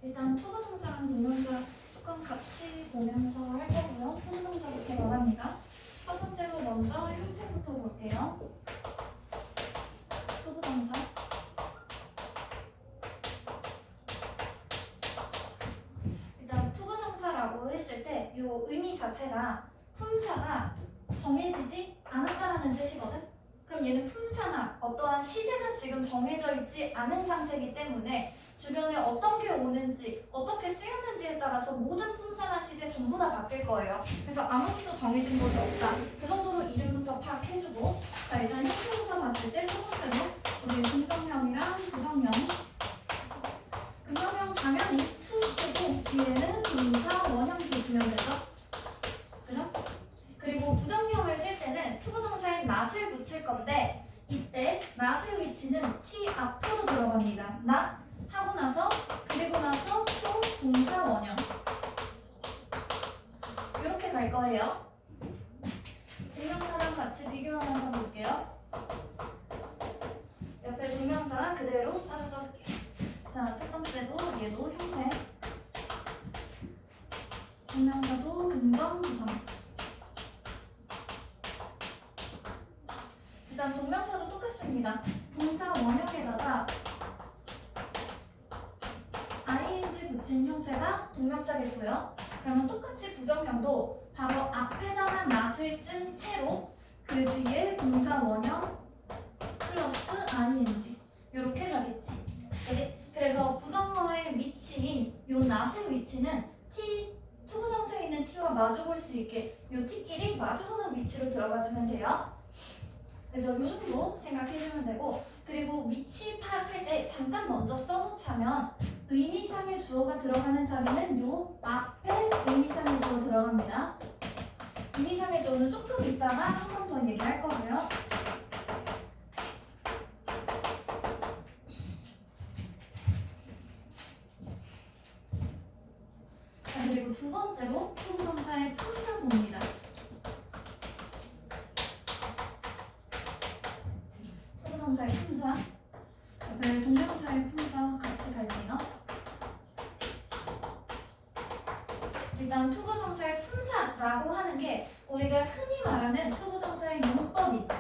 일단 투부정사랑 동명사 조금 같이 보면서 할 거고요. 투부정사부터 말합니다. 첫 번째로 먼저 형태부터 볼게요. 투부정사. 일단 투부정사라고 했을 때 이 의미 자체가 품사가 정해지지 않았다라는 뜻이거든. 그럼 얘는 품사나 어떠한 시제가 지금 정해져 있지 않은 상태이기 때문에 주변에 어떤 게 오는지 어떻게 쓰였는지에 따라서 모든 품사나 시제 전부 다 바뀔 거예요. 그래서 아무것도 정해진 것이 없다. 그 정도로 이름부터 파악해주고, 자 일단 형태부터 봤을 때 첫 번째로 우리 긍정형이랑 부정형. 긍정형 당연히 to 쓰고 뒤에는 동사 원형 조주면 되죠. 그죠? 그리고 부정형을 쓸 때는 투부정사에 not을 붙일 건데 이때 not의 위치는 t 앞으로 들어갑니다. not 하고 나서 그리고 나서 to 동사 원형 이렇게 갈 거예요. 동명사랑 같이 비교하면서 볼게요. 옆에 동명사 그대로 따라 써줄게요. 자, 첫 번째도 얘도 형태. 동명사도 긍정, 부정. 일단 동명사도 똑같습니다. 동사 원형에다가 ing 붙인 형태가 동명사겠고요. 그러면 똑같이 부정형도 바로 앞에다가 not을 쓴 채로 그 뒤에 동사 원형 플러스 ing 이렇게 가겠지. 그치? 그래서 부정어의 위치인 요 not의 위치는 t 투부정사에 있는 t와 마주볼 수 있게 요 t끼리 마주보는 위치로 들어가주면 돼요. 그래서 이 정도 생각해주면 되고, 그리고 위치 파악할 때 잠깐 먼저 써놓자면 의미상의 주어가 들어가는 자리는 요 앞에 의미상의 주어 들어갑니다. 의미상의 주어는 조금 이따가 한 번 더 얘기할 거고요. 자, 그리고 두 번째로 투부정사의 품사 봅니다. 투부정사의 품사. 옆에 동명사의 품사 같이 갈게요. 일단 투부정사의 품사라고 하는 게 우리가 흔히 말하는 투부정사의 용법 있지.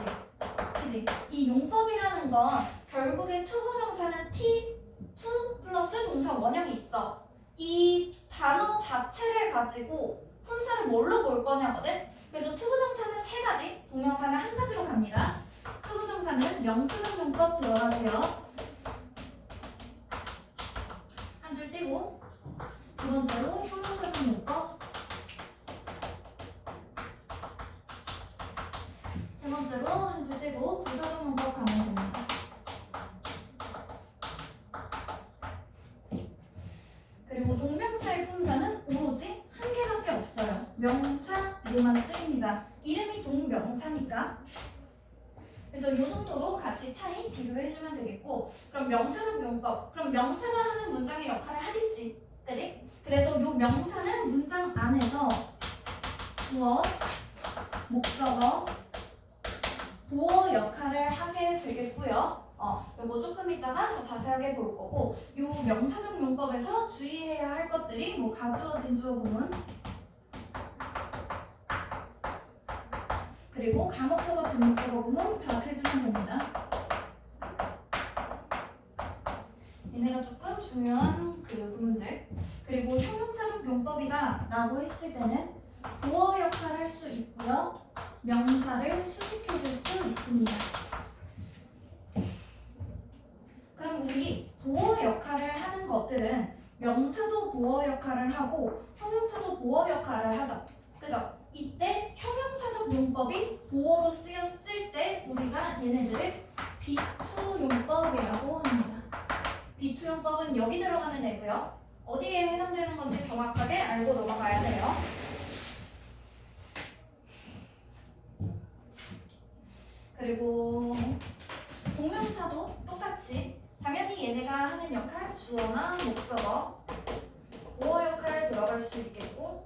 그지? 이 용법이라는 건 결국에 투부정사는 t, to 플러스 동사 원형이 있어. 이 단어 자체를 가지고 품사를 뭘로 볼 거냐거든? 그래서 투부정사는 세 가지, 동명사는 한 가지로 갑니다. 투부정사는 명사적 용법 들어가세요. 한 줄 띄고. 두 번째로 형용사적 용법. 세 번째로 한 줄 띄고 부사적 용법 가면 됩니다. 그리고 동명사의 품사는 오로지 한 개밖에 없어요. 명사로만 쓰입니다. 이름이 동명사니까. 그래서 이 정도로 같이 차이 비교해주면 되겠고, 그럼 명사적 용법. 그럼 명사가 하는 문장의 역할을 하겠지. 그지? 그래서 이 명사는 문장 안에서 주어, 목적어, 보어 역할을 하게 되겠고요. 요거 조금 이따가 더 자세하게 볼 거고, 요 명사적 용법에서 주의해야 할 것들이 뭐 가주어, 진주어 구문, 그리고 가목적어, 진목적어 구문 파악해주면 됩니다. 얘네가 조금 중요한 그 구문들. 그리고 형용사적 용법이다 라고 했을 때는 보어 역할을 할 수 있고요. 명사를 수식해줄 수 있습니다. 그럼 우리 보어 역할을 하는 것들은 명사도 보어 역할을 하고 형용사도 보어 역할을 하죠. 그죠? 이때 형용사적 용법이 보어로 쓰였을 때 우리가 얘네들을 B2 용법이라고 합니다. B2 용법은 여기 들어가는 애고요. 어디에 해당되는 건지 정확하게 알고 넘어가야 돼요. 그리고 동명사도 똑같이 당연히 얘네가 하는 역할, 주어나 목적어, 보어 역할 들어갈 수 있겠고,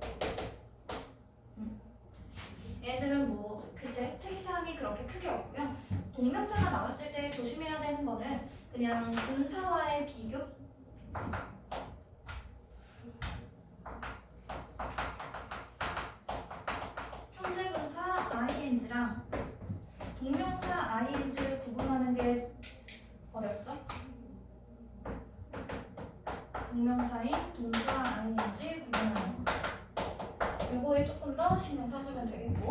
얘들은 뭐 글쎄 특이사항이 그렇게 크게 없고요. 동명사가 나왔을 때 조심해야 되는 거는 그냥 분사와의 비교, 동명사인 동사 아닌지 구분하는 거. 요거에 조금 더 신경 써주면 되겠고.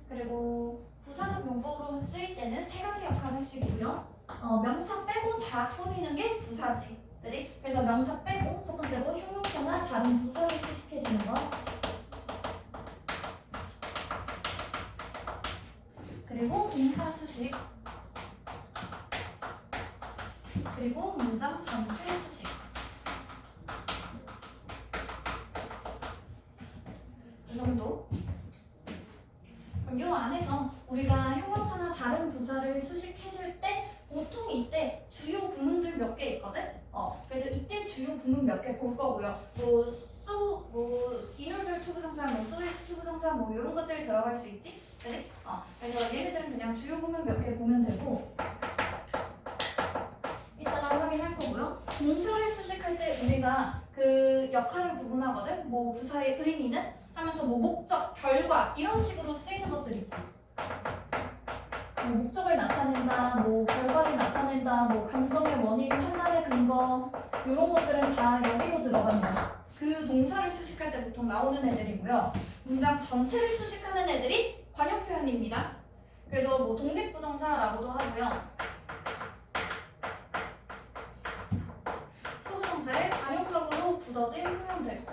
그리고 부사적 용법으로 쓰일 때는 세 가지 역할을 할 수 있고요. 명사 빼고 다 꾸미는 게 부사지. 그지? 그래서 명사 빼고 첫 번째로 형용사나 다른 부사를 수식해주는 거. 그리고 동사 수식. 그리고 문장 전체 수식. 이 정도. 그럼 이 안에서 우리가 형용사나 다른 부사를 수식해줄 때 보통 이때 주요 구문들 몇 개 있거든? 그래서 이때 주요 구문 몇 개 볼 거고요. 인월절 투부정사, 소이스 투부정사 이런 것들이 들어갈 수 있지? 그지? 그래서 얘네들은 그냥 주요 구문 몇 개 보면 되고 이따가 확인할 거고요. 동사를 수식할 때 우리가 그 역할을 구분하거든? 부사의 의미는? 하면서 목적, 결과 이런 식으로 쓰이는 것들 있지. 목적을 나타낸다, 결과를 나타낸다, 감정의 원인, 판단의 근거 이런 것들은 다 여기로 들어간다. 그 동사를 수식할 때 보통 나오는 애들이고요. 문장 전체를 수식하는 애들이 관용 표현입니다. 그래서 독립부정사라고도 하고요. 투부정사에 관용적으로 굳어진 표현들.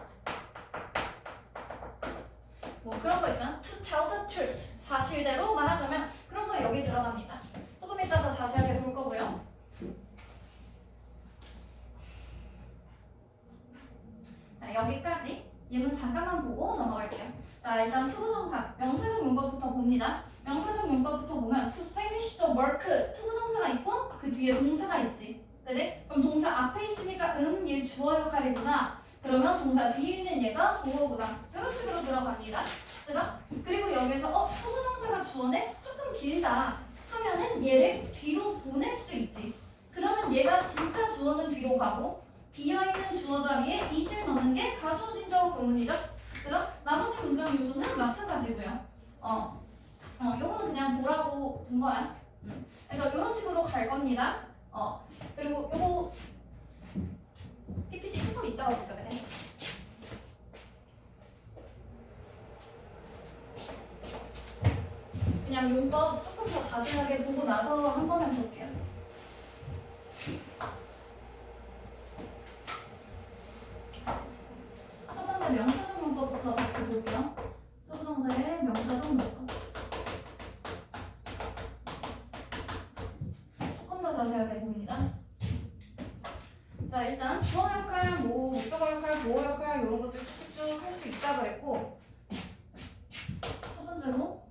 그런 거 있잖아. To tell the truth. 사실대로 말하자면 그런 거 여기 들어갑니다. 조금 이따 더 자세하게 볼 거고요. 자, 여기까지 예문 잠깐만 보고 넘어갈게요. 자, 일단 투부정사, 명사적 용법부터 봅니다. 명사적 용법부터 보면 to finish the work, 투부정사가 있고 그 뒤에 동사가 있지. 그지? 그럼 동사 앞에 있으니까 얘 주어 역할이구나. 그러면 동사 뒤에 있는 얘가 보어구나. 이런 식으로 들어갑니다. 그죠? 그리고 여기서 투부정사가 주어네? 조금 길다 하면은 얘를 뒤로 보낼 수 있지. 그러면 얘가 진짜 주어는 뒤로 가고 비어있는 주어 자리에 it을 넣는 게 가수어 진주어 구문이죠. 그죠? 나머지 문장 요소는 마찬가지고요. 요거는 그냥 보라고 둔 거야. 그래서 이런 식으로 갈 겁니다. 그리고 요거 PPT 조금 이따가 보자 그냥. 그냥 용법 조금 더 자세하게 보고 나서 한 번에 볼게요. 첫 번째 명사적 용법부터 같이 볼게요. 투부정사의 명사적 용법. 조금 더 자세하게 봅니다. 자, 일단 주어 역할, 목적어 역할, 보어 역할 이런 것들 쭉쭉쭉 할 수 있다 그랬고 첫 번째로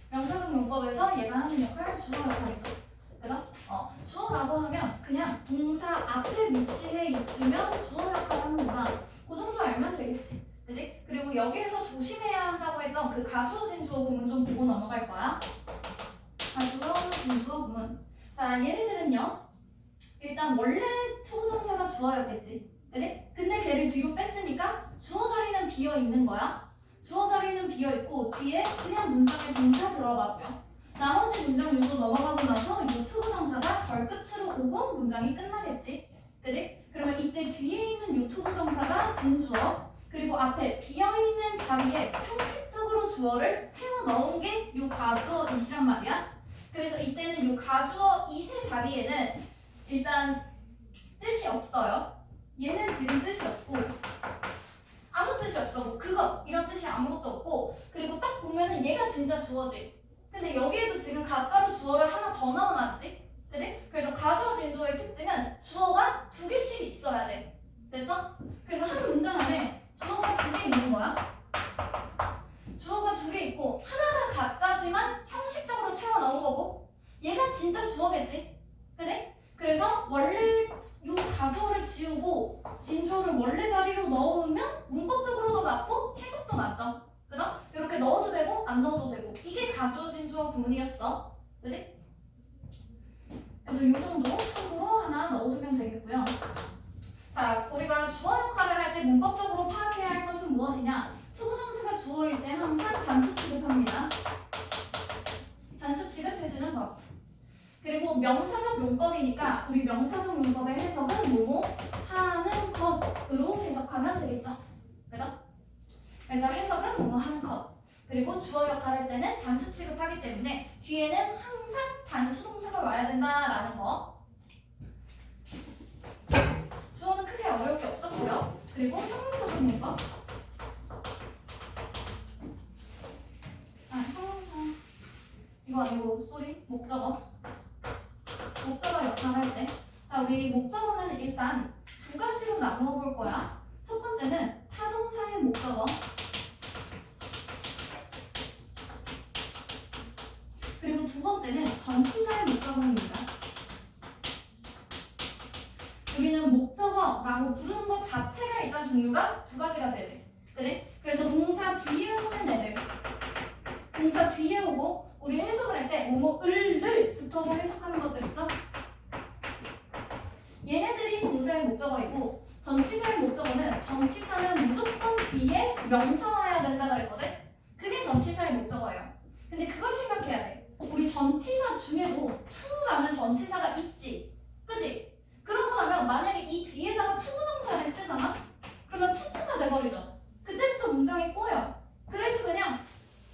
명사적 용법에서 얘가 하는 역할 주어 역할이죠. 그래서 주어라고 하면 그냥 동사 앞에 위치해 있으면 주어 역할 하는구나. 그 정도 알면 되겠지. 그지? 그리고 여기에서 조심해야 한다고 했던 그 가주어 진주어 구문 좀 보고 넘어갈 거야. 가주어 진주어 구문. 자, 얘네들은요. 일단 원래 투부정사가 주어였겠지. 그지? 근데 걔를 뒤로 뺐으니까 주어 자리는 비어 있는 거야. 주어 자리는 비어 있고 뒤에 그냥 문장에 동사 들어가고요. 나머지 문장 요소 넘어가고 나서 이 투부정사가 절 끝으로 오고 문장이 끝나겠지. 그지? 그러면 이때 뒤에 있는 요 투부정사가 진주어 그리고 앞에 비어있는 자리에 형식적으로 주어를 채워 넣은 게 요 가주어 it이란 말이야. 그래서 이때는 요 가주어 it의 자리에는 일단 뜻이 없어요. 얘는 지금 뜻이 없고 아무 뜻이 없어. 그것 이런 뜻이 아무것도 없고 그리고 딱 보면은 얘가 진짜 주어지. 근데 여기에도 지금 가짜로 주어를 하나 더 넣어놨지. 그지? 그래서 가주어 진주어의 특징은 주어가 2개씩 있어야 돼. 됐어? 그래서 한 문장 안에 주어가 2개 있는 거야. 주어가 2개 있고 하나가 가짜지만 형식적으로 채워 넣은 거고 얘가 진짜 주어겠지. 그지? 그래서 원래 요 가주어를 지우고 진주어를 원래 자리로 넣으면 문법적으로도 맞고 해석도 맞죠. 그죠? 이렇게 넣어도 되고 안 넣어도 되고 이게 가주어 진주어 구문이었어. 그지? 그래서 요 정도 용법이니까 우리 명사적 용법의 해석은 뭐뭐 하는 것으로 해석하면 되겠죠. 그죠? 그래서 해석은 뭐뭐 하는 것. 그리고 주어 역할을 할 때는 단수 취급하기 때문에 뒤에는 항상 단수 동사가 와야 된다라는 거. 주어는 크게 어려울 게 없었고요. 그리고 형용사적 용법. 형용사. 이거 아니고 쏘리 목적어. 목적어 역할을 할 때. 자, 우리 목적어는 일단 두 가지로 나누어 볼 거야. 첫 번째는 타동사의 목적어. 그리고 두 번째는 전치사의 목적어입니다. 우리는 목적어라고 부르는 것 자체가 일단 종류가 두 가지가 되지. 그지? 그래서 동사 뒤에 오는 애들. 동사 뒤에 오고 우리 해석을 할 때 뭐뭐을를 붙어서 해석하는 것들 있죠? 얘네들이 동사의 목적어이고 전치사의 목적어는 전치사는 무조건 뒤에 명사 와야 된다 그랬거든? 그게 전치사의 목적어예요. 근데 그걸 생각해야 돼. 우리 전치사 중에도 to라는 전치사가 있지. 그지? 그러고 나면 만약에 이 뒤에다가 투부정사를 쓰잖아? 그러면 투가 돼버리죠. 그때부터 문장이 꼬여. 그래서 그냥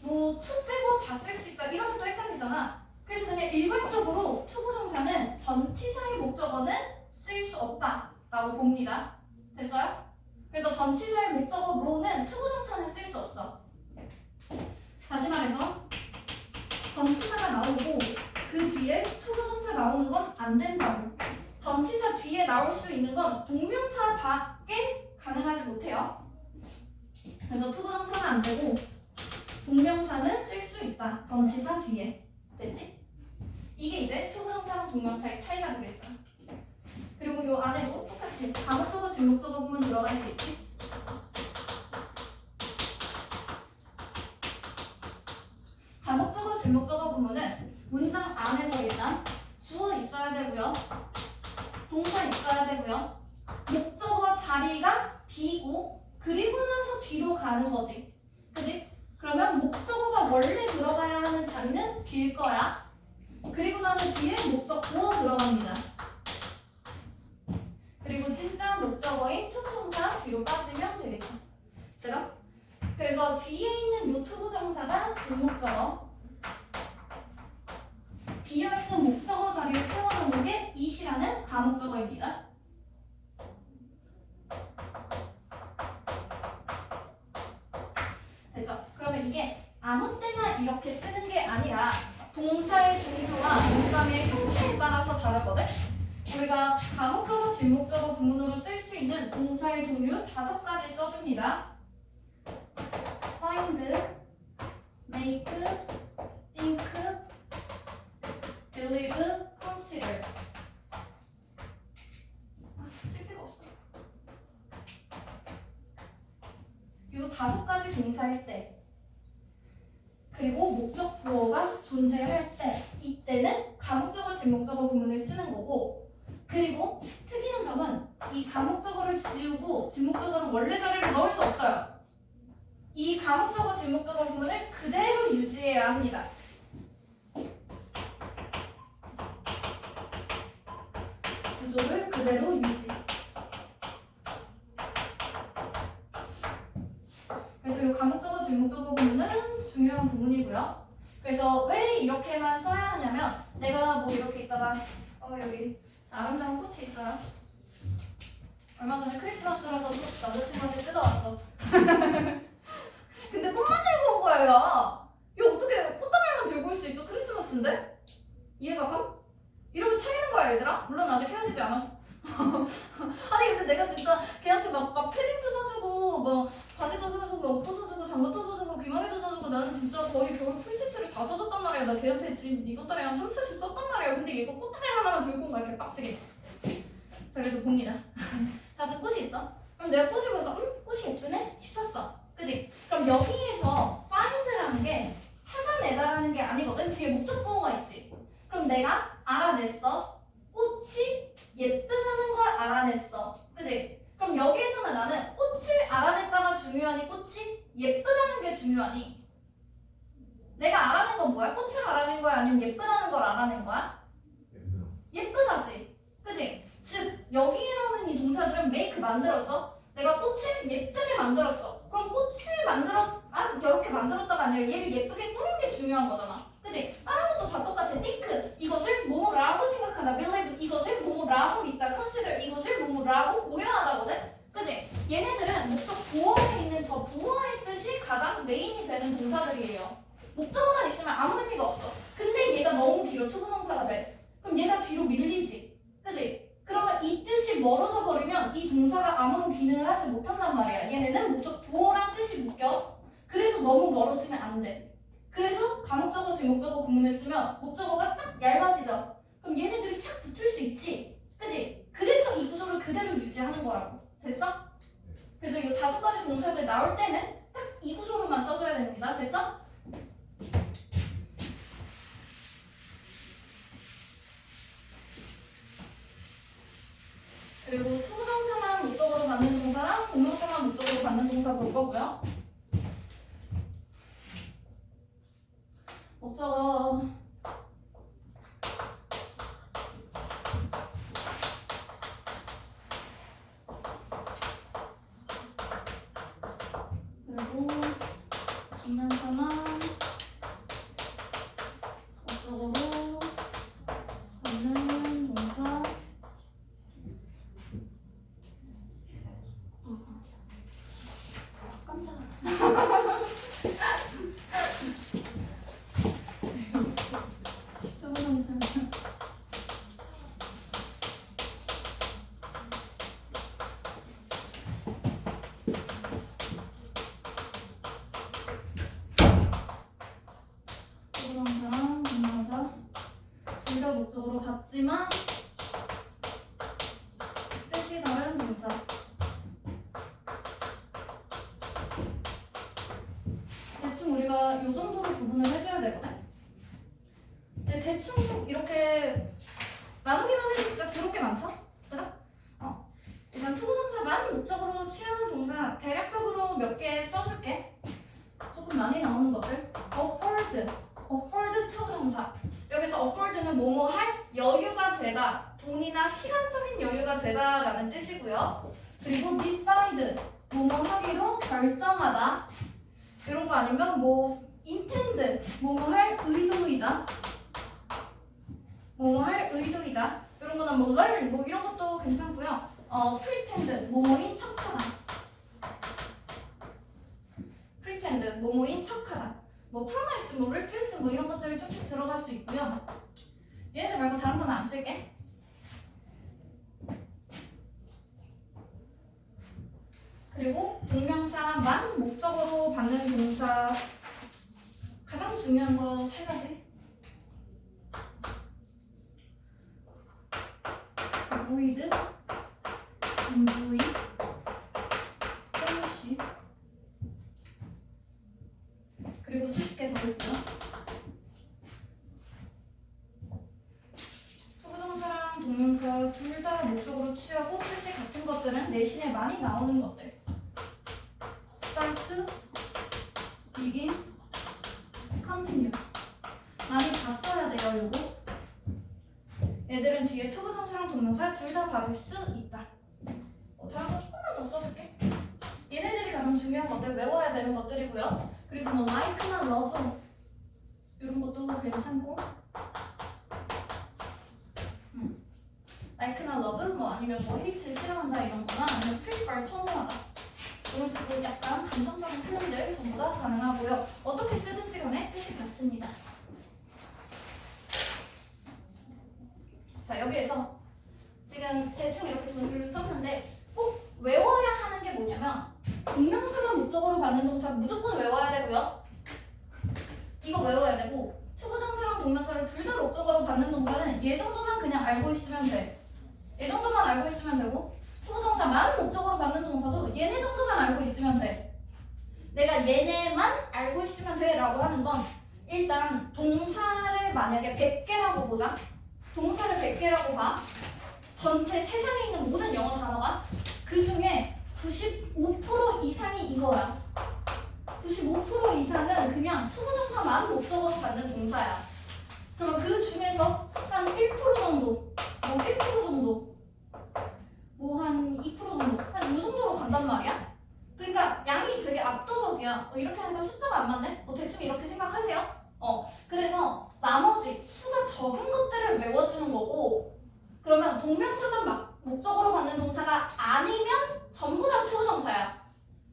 뭐 투 빼고 다 쓸 수 있다 이러면 또 헷갈리잖아. 그래서 그냥 일괄적으로 투부정사는 전치사의 목적어는 쓸 수 없다라고 봅니다. 됐어요? 그래서 전치사의 목적어로는 투부정사는 쓸 수 없어. 다시 말해서 전치사가 나오고 그 뒤에 투부정사 나오는 건 안 된다고. 전치사 뒤에 나올 수 있는 건 동명사밖에 가능하지 못해요. 그래서 투부정사는 안 되고 동명사는 쓸 수 있다. 전치사 뒤에. 됐지? 이게 이제 투부정사랑 동명사의 차이가 되겠어요. 그리고 이 안에도 똑같이 가목적어, 질목적어 구문 들어갈 수 있지. 가목적어, 질목적어 구문은 문장 안에서 일단 주어 있어야 되고요. 동사 있어야 되고요. 목적어 자리가 비고 그리고 나서 뒤로 가는 거지. 그지? 그러면 목적어가 원래 들어가야 하는 자리는 빌 거야. 그리고 나서 뒤에 목적어 들어갑니다. 그리고 진짜 목적어인 투부정사 뒤로 빠지면 되겠죠. 그죠? 그래서 뒤에 있는 요 투부정사가 진목적어. 비어있는 목적어 자리를 채워놓는 게 it이라는 가목적어입니다. 됐죠? 그러면 이게 아무 때나 이렇게 쓰는 게 아니라 동사의 종류와 문장의 형태에 따라서 다르거든? 우리가 가목적어, 질목적어 구문으로 쓸 수 있는 동사의 종류 5가지 써줍니다. find, make, think, believe, consider. 쓸 데가 없어. 이 5가지 동사일 때 그리고 목적보어가 존재할 때 이때는 가목적어, 질목적어 구문을 쓰는 거고 그리고 특이한 점은 이 가목적어를 지우고 질목적어를 원래 자리로 넣을 수 없어요. 이 가목적어, 질목적어 구문을 그대로 유지해야 합니다. 구조를 그대로 유지. 그래서 이 가목적어, 질목적어 구문은 중요한 부분이고요. 그래서 왜 이렇게만 써야 하냐면 내가 뭐 이렇게 있다가 여기 아름다운 꽃이 있어요. 얼마 전에 크리스마스라서 남자친구한테 뜯어왔어. 근데 꽃만 들고 온 거야, 야. 이거 어떻게 꽃다발만 들고 올 수 있어? 크리스마스인데? 이해가 가? 이러면 차이는 거야, 얘들아? 물론 아직 헤어지지 않았어. 아니 근데 내가 진짜 걔한테 막 패딩도 사주고 뭐 바지도 사주고 옷도 사주고 장갑도 사주고 귀망이도 사주고 나는 진짜 거의 겨울 풀세트를 다 사줬단 말이야. 나 걔한테 지금 이번 달에 한 30, 40 썼단 말이야. 근데 얘가 꽃다발 하나만 들고 온 거야. 이렇게 빡치게. 자 그래도 봅니다. 자 그 꽃이 있어. 그럼 내가 꽃을 보니까 꽃이 예쁘네? 싶었어. 그지? 그럼 여기에서 find라는 게 찾아내다라는 게 아니거든. 뒤에 목적보어가 있지. 그럼 내가 알아냈어. 꽃이 예쁘다는 걸 알아냈어. 그지? 그럼 여기에서는 나는 꽃을 알아냈다가 중요하니 꽃이 예쁘다는 게 중요하니 내가 알아낸 건 뭐야? 꽃을 알아낸 거야? 아니면 예쁘다는 걸 알아낸 거야? 예쁘다지. 여기에 나오는 이 동사들은 make 만들었어. 내가 꽃을 예쁘게 만들었어. 그럼 꽃을 이렇게 만들었다가 아니라 얘를 예쁘게 꾸민 게 중요한 거잖아. 그치? 다른 것도 다 똑같아. think, 이것을 뭐라고 생각하다. believe, 이것을 뭐라고 믿다. consider, 이것을 뭐라고 고려하다거든? 그치? 얘네들은 목적 보어에 있는 저 보어의 뜻이 가장 메인이 되는 동사들이에요. 목적어만 있으면 아무 의미가 없어. 근데 얘가 너무 길어. 투부정사가 돼. 그럼 얘가 뒤로 밀리지. 그치? 그러면 이 뜻이 멀어져 버리면 이 동사가 아무런 기능을 하지 못한단 말이야. 얘네는 목적 보어랑 뜻이 묶여. 그래서 너무 멀어지면 안 돼. 그래서 가목적어, 지목적어 구문을 쓰면 목적어가 딱 얇아지죠. 그럼 얘네들이 착 붙을 수 있지. 그치? 그래서 이 구조를 그대로 유지하는 거라고. 됐어? 그래서 이 5가지 동사들 나올 때는 딱 이 구조로만 써줘야 됩니다. 됐죠? 그리고 투부정사만 목적어로 받는 동사랑 공명사만 목적어로 받는 동사 볼 거고요. 목적어 그리고 공명사만 목적어로 받는 동사. 깜짝아. 투부정사. 투부정사랑 공명사 둘 다 목적으로 받지만 뜻이 다른 동사. 대충 우리가 이 정도로 구분을 해줘야 되거든. 근데 대충 이렇게 나누긴 하는데 진짜 더럽게 많죠? 그죠? 일단 투부정사만 목적으로 취하는 동사 대략적으로 몇 개 써줄게. 조금 많이 나오는 것들. afford 투부정사. 여기서 afford는 뭐뭐 할 여유가 되다, 돈이나 시간적인 여유가 되다라는 뜻이고요. 그리고 decide, 뭐뭐 하기로 결정하다. 이런 거 아니면 뭐 intend, 뭐뭐 할 의도이다. 뭐뭐 할 의도이다. 이런 거는 뭐 learn, 뭐 이런 것도 괜찮고요. pretend, 뭐뭐인 척하다. pretend, 뭐뭐인 척하다. 뭐 promise, 뭐 refuse, 뭐 이런 것들이 쭉쭉 들어갈 수 있고요. 얘네들 말고 다른 건 안 쓸게. 그리고 동명사만 목적어로 받는 동사 가장 중요한 거 3가지. avoid, enjoy, finish. 그리고 수십 개 더 있고요. 투부정사랑 동명사 둘 다 목적으로 취하고 뜻이 같은 것들은 내신에 많이 나오는 것들. start, begin, continue. 많이 봤어야 돼요, 요거. 얘들은 뒤에 투부정사랑 동명사 둘 다 받을 수 있다. 다른 거 조금만 더 써줄게. 얘네들이 가장 중요한 것들, 외워야 되는 것들이고요. 그리고 뭐 like나 love 이런 것도 괜찮고, like나 love 뭐 아니면 뭐 hate 싫어한다 이런 거나 아니면 prefer 선호하다 이런 식으로 약간 감정적인 표현들 전부 다 가능하고요. 어떻게 쓰든지 간에 뜻이 같습니다. 자, 여기에서 지금 대충 이렇게 종류를 썼는데 꼭 외워야 하는 게 뭐냐면 동명사만 목적어로 받는 동사 무조건 외워야 되고요. 이거 외워야 되고 투부정사랑 동명사를 둘 다 목적어로 받는 동사는 얘 정도만 그냥 알고 있으면 돼. 얘 정도만 알고 있으면 되고 투부정사만 목적어로 받는 동사도 얘네 정도만 알고 있으면 돼. 내가 얘네만 알고 있으면 돼 라고 하는 건 일단 동사를 만약에 100개라고 보자. 동사를 100개라고 봐. 전체 세상에 있는 모든 영어 단어가 그 중에 95% 이상이 이거야. 95% 이상은 그냥 투부정사만 목적어로 받는 동사야. 그러면 그 중에서 한 1% 정도, 뭐 1% 정도 압도적이야. 이렇게 하니까 숫자가 안 맞네? 뭐 대충 이렇게 생각하세요. 그래서 나머지 수가 적은 것들을 외워주는 거고 그러면 동명사만 목적으로 받는 동사가 아니면 전부 다 투부정사야.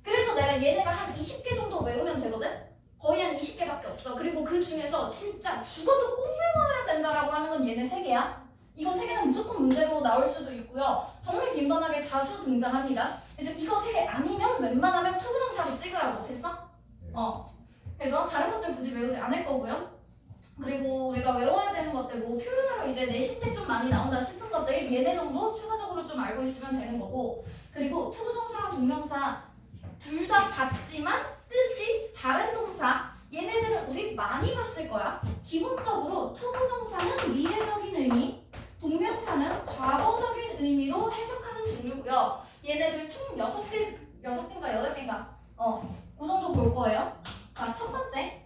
그래서 내가 얘네가 한 20개 정도 외우면 되거든? 거의 한 20개밖에 없어. 그리고 그 중에서 진짜 죽어도 꼭 외워야 된다라고 하는 건 얘네 3개야. 이거 3개는 무조건 문제로 나올 수도 있고요. 정말 빈번하게 다수 등장합니다. 그래서 이거 3개 아니면 웬만하면 투부정사로 찍으라고. 됐어? 그래서 다른 것들 굳이 외우지 않을 거고요. 그리고 우리가 외워야 되는 것들 뭐 표현으로 이제 내신 때 좀 많이 나온다 싶은 것들 얘네 정도 추가적으로 좀 알고 있으면 되는 거고 그리고 투부정사랑 동명사 둘 다 봤지만 뜻이 다른 동사 얘네들은 우리 많이 봤을 거야. 기본적으로 투부정사는 미래적인 의미 동명사는 과거적인 의미로 해석하는 종류고요. 얘네들 총 6개인가 8개인가 그 정도 볼 거예요. 자, 첫 번째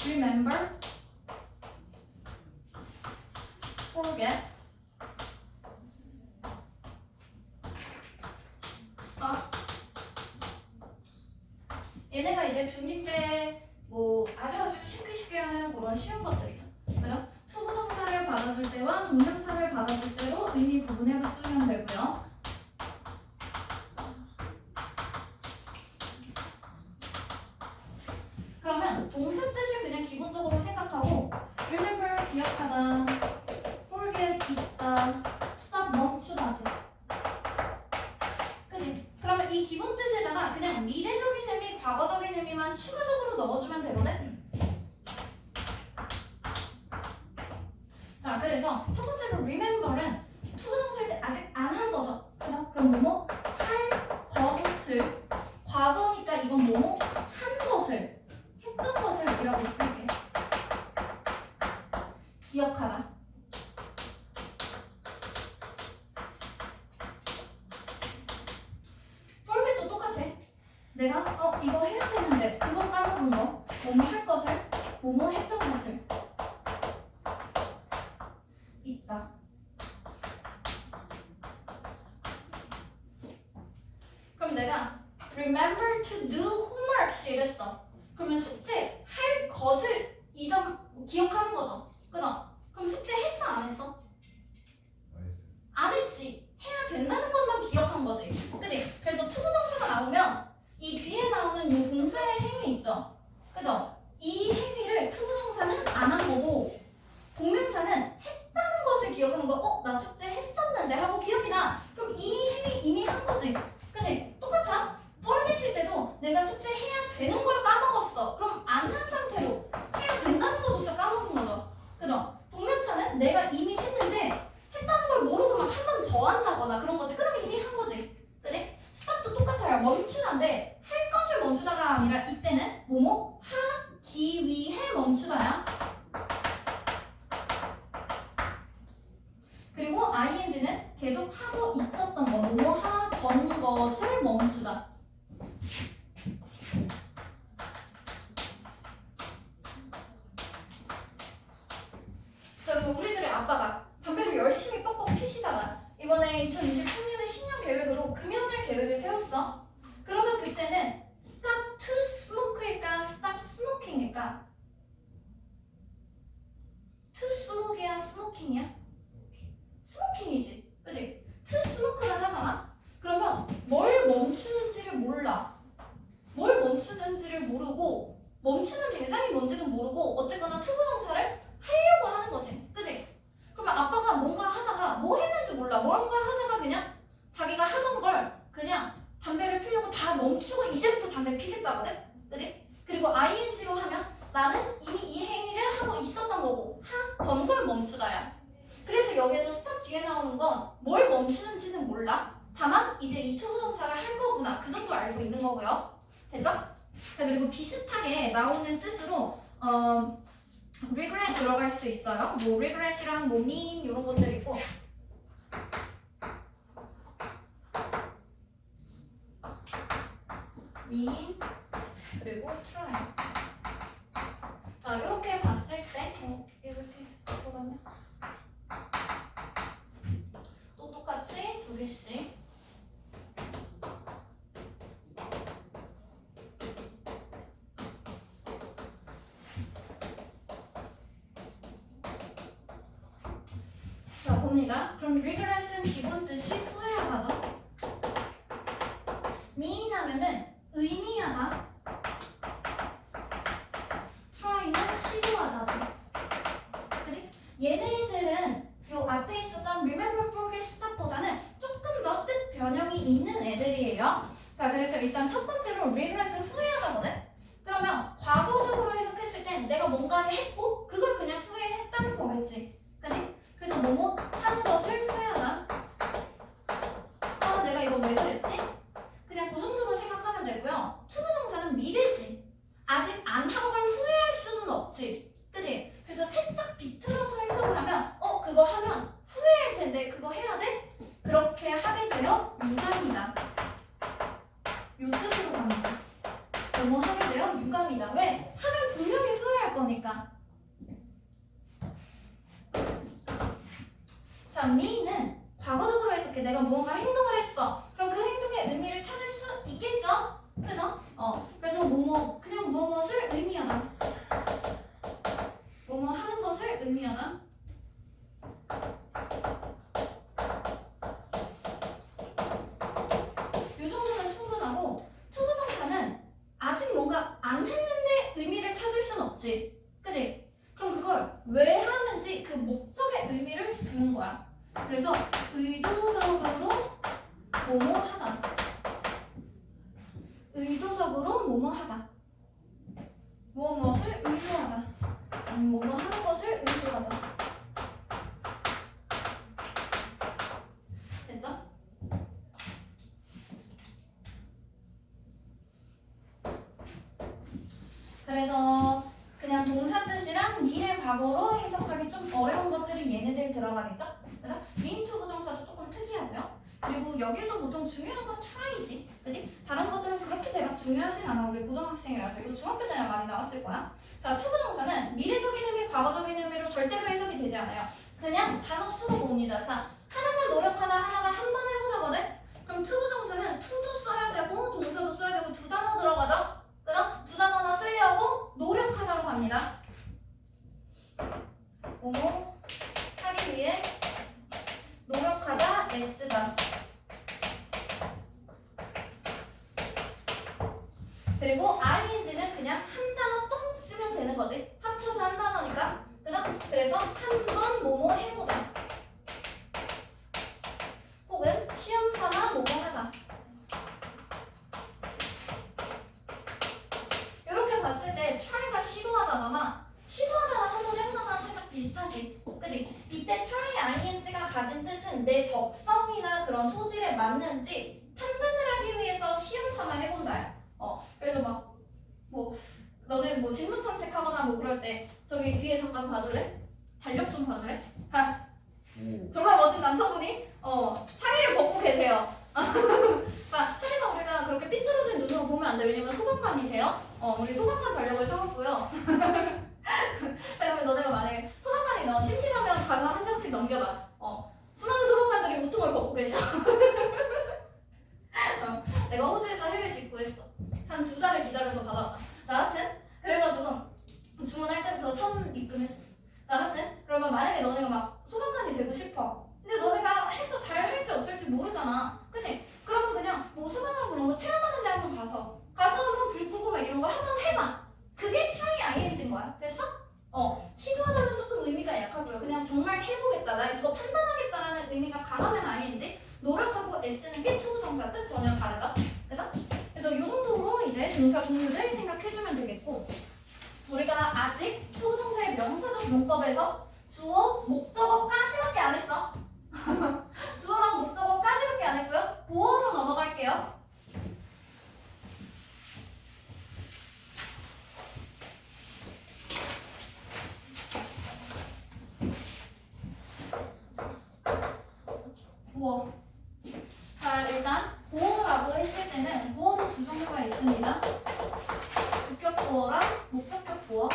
remember, forget, stop. 얘네가 이제 중2 때 뭐 아주 쉽게 하는 그런 쉬운 것들이죠. 그죠? 투부정사를 받아줄 때와 동명사를 받아줄 때로 의미 구분해 주면 되고요. 그러면 동사 뜻을 그냥 기본적으로 생각하고 remember 기억하다, forget 있다, stop 멈추다지. 그치? 그러면 이 기본 뜻에다가 그냥 미래적인 의미, 과거적인 의미만 추가적으로 넣어주면 되거든? 자, 그래서 첫 번째로 remember는 투부정사일 때 아직 안 한 거죠. 그죠? 그럼 뭐뭐? 할 것을 과거니까 이건 뭐뭐? 한 것을 했던 것을 이라고 부를게. 기억하다. forget도 똑같아. 내가 이거 해야 되는데 그걸 까먹은 거 뭐뭐 할 것을 뭐뭐 했던 것을 있다. 그럼 내가 remember to do homeworks 이랬어. 그러면 숙제 할 것을 이 점 기억하는 거죠. 그죠? 그럼 숙제 했어 안 했어? 안 했지. 해야 된다는 것만 기억한 거지. 그지? 그래서 투부정사가 나오면 이 뒤에 나오는 이 동사의 행위 있죠. 그죠? 이 행위를 투부정사는 안 한 거고 동명사는 했다는 것을 기억하는 거. 나 숙제 했었는데 하고 기억이 나. 그럼 이 행위 이미 한 거지. 그지? 똑같아. forget일 때도 내가 숙제 해야 되는 걸 까먹었어. 그럼 안 한 상태로 해야 된다는 거조차 까먹은 거죠. 그죠? 동명사는 내가 이미 했는데 했다는 걸 모르고 막 한 번 더 한다거나 그런 거지. 그럼 이미 한 거지. 그지? stop도 똑같아요. 멈추다인데 할 것을 멈추다가 아니라 이때는 뭐뭐 하기 위해 멈추다야. 그리고 ing는 계속 하고 있었던 거, 뭐뭐 하던 것을 멈추다. 그러면 우리들의 아빠가 담배를 열심히 뻑뻑 피시다가 이번에 2023년에 신년 계획으로 금연을 계획을 세웠어. 그러면 그때는 stop to smoke일까, stop smoking일까? to smoke이야, smoking이야? 스모킹이지, 그지? to smoke를 하잖아. 그러면 뭘 멈추는지를 몰라. 뭘 멈추는지를 모르고 멈추는 대상이 뭔지도 모르고 어쨌거나 투부정사를 하려고 하는 거지, 그지? 그러면 아빠가 뭔가 하다가 뭐 했는지 몰라. 뭔가 하다가 그냥 자기가 하던 걸 그냥 담배를 피려고 다 멈추고 이제부터 담배 피겠다거든, 그지? 그리고 ing로 하면 나는 이미 이 행위를 하고 있었던 거고 하던 걸 멈추다야. 그래서 여기서 스탑 뒤에 나오는 건 뭘 멈추는지는 몰라. 다만 이제 이 투부정사를 할 거구나. 그 정도 알고 있는 거고요. 됐죠? 자, 그리고 비슷하게 나오는 뜻으로 regret 들어갈 수 있어요. 뭐 regret이랑 뭐 mean 이런 것들 있고. mean 그리고 try. 자, 이렇게 봤을 때 이렇게 들어갔냐? 또 똑같이 2개씩. 자, 봅니다. 그럼 regress은 기본 뜻이 후회하다죠. mean 하면은 의미하다. try는 시도하다죠. 그치? 얘네들은 요 앞에 있었던 remember, forget, stop보다는 조금 더 뜻 변형이 있는 애들이에요. 자, 그래서 일단 첫 번째로 regress은 후회하다거든? 그러면 과거적으로 해석했을 땐 내가 뭔가를 했고 그걸 그냥 후회했다는 거겠지. 그치? 그래서 뭐뭐 한 것을 후회하다. 아, 내가 이거 왜 그랬지? 그냥 그 정도로 생각하면 되고요. 투부정사는 미래지. 아직 안 한 걸 후회할 수는 없지. 그치? 그래서 살짝 비틀어서 해석을 하면 그거 하면 후회할 텐데 그거 해야 돼? 그렇게 하게 되어 유감이다. 요 뜻으로 갑니다. 뭐뭐 하게 되어 유감이다. 왜? 하면 분명히 후회할 거니까. 자, me는 과거적으로 해석해. 내가 무언가 행동을 했어. 그럼 그 행동의 의미를 찾을 수 있겠죠? 그래서 그래서 뭐뭐 그냥 무엇을 의미하다. 뭐뭐 하는 것을 의미하다. 이 정도면 충분하고 투부정사는 아직 뭔가 안 했는데 의미를 찾을 순 없지. 그지? 그럼 그걸 왜 하는지 그 목적의 의미를 두는 거야. 그래서 의도적으로 뭐뭐 하다. 의도적으로 뭐뭐 하다. 무엇을 의도하다. 뭐뭐 하는 것을 의도하다. 됐죠? 그래서 그냥 동사 뜻이랑 미래 과거로 해석하기 좀 어려운 것들이 얘네들 들어가겠죠? 그죠? mean 부정사도 조금 특이하고요. 그리고 여기서 보통 중요한 건 try지. 그지? 다른 것들은 그렇게 대박 중요하진 않아. 우리 고등학생이라서. 이거 중학교 때나 많이 나왔을 거야. 자, 투부정사는 미래적인 의미, 과거적인 의미로 절대로 해석이 되지 않아요. 그냥 단어 수로 봅니다. 자, 하나가 노력하다, 하나가 한 번 해보다거든? 그럼 투부정사는 to도 써야 되고 동사도 써야 되고 두 단어 들어가죠? 그죠? 두 단어나 쓰려고 노력하다로 갑니다. 뭐뭐 하기 위해 노력하다, 애쓰다. 그리고 ing는 그냥 한 단어 똥 쓰면 되는 거지. 합쳐서 한 단어니까. 그죠? 그래서 한 번 뭐뭐 해보다. 혹은 시험 삼아 뭐뭐 하다. 이렇게 봤을 때 try가 시도하다잖아. 시도하다랑 한 번 해보다랑 살짝 비슷하지. 그지? 이때 try ing가 가진 뜻은 내 적성이나 그런 소질에 맞는지 판단을 하기 위해서 시험 삼아 해본다. 그래서 너네 직무 탐색하거나 그럴 때 저기 뒤에 잠깐 봐줄래? 달력 좀 봐줄래? 정말 멋진 남성분이 상의를 벗고 계세요. 하지만 우리가 그렇게 삐뚤어진 눈으로 보면 안 돼. 왜냐면 소방관이세요. 우리 소방관 달력을 사왔고요. 자, 그러면 너네가 만약에 소방관이 너 심심하면 가서 한 장씩 넘겨봐. 수많은 소방관들이 우통을 벗고 계셔. 내가 호주에서 해외 직구했어. 한 2달을 기다려서 받아왔다. 자, 하여튼 그래가지고 주문할 때부터 선 입금했었어. 자, 하여튼 그러면 만약에 너네가 막 소방관이 되고 싶어. 근데 너네가 해서 잘 할지 어쩔지 모르잖아. 그치? 그러면 그냥 소방관 그런 거 체험하는 데 한번 가서 한번 불 끄고 막 이런 거 한번 해봐. 그게 try ing인 거야. 됐어? 시도하다는 조금 의미가 약하고요. 그냥 정말 해보겠다. 나 이거 판단하겠다라는 의미가 강하면 ing. 노력하고 애쓰는 게 투부정사 뜻 전혀 다르죠? 그죠? 그래서 이 정도로 이제 동사 종류를 생각해주면 되겠고, 우리가 아직 투부정사의 명사적 용법에서 주어, 목적어까지밖에 안 했어. 주어랑 목적어까지밖에 안 했고요. 보어로 넘어갈게요. 보어. 자, 일단 보어라고 했을 때는 보어도 두 종류가 있습니다. 주격 보어랑 목적격 보어.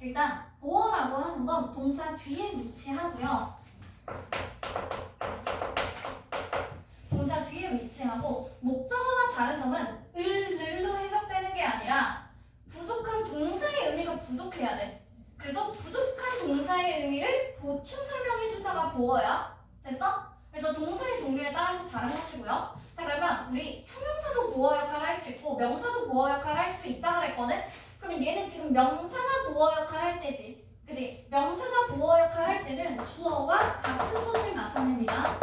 일단 보어라고 하는 건 동사 뒤에 위치하고요. 동사 뒤에 위치하고 목적어가 다른 점은 을로 해석되는 게 아니라 부족한 부족해야 돼. 그래서 부족한 동사의 의미를 보충 설명해준다가 보어야. 됐어? 그래서 동사의 종류에 따라서 다르하시고요. 자, 그러면 우리 형용사도 보어 역할을 할 수 있고 명사도 보어 역할을 할 수 있다 그랬거든? 그러면 얘는 지금 명사가 보어 역할을 할 때지. 그지? 명사가 보어 역할을 할 때는 주어와 같은 것을 나타냅니다.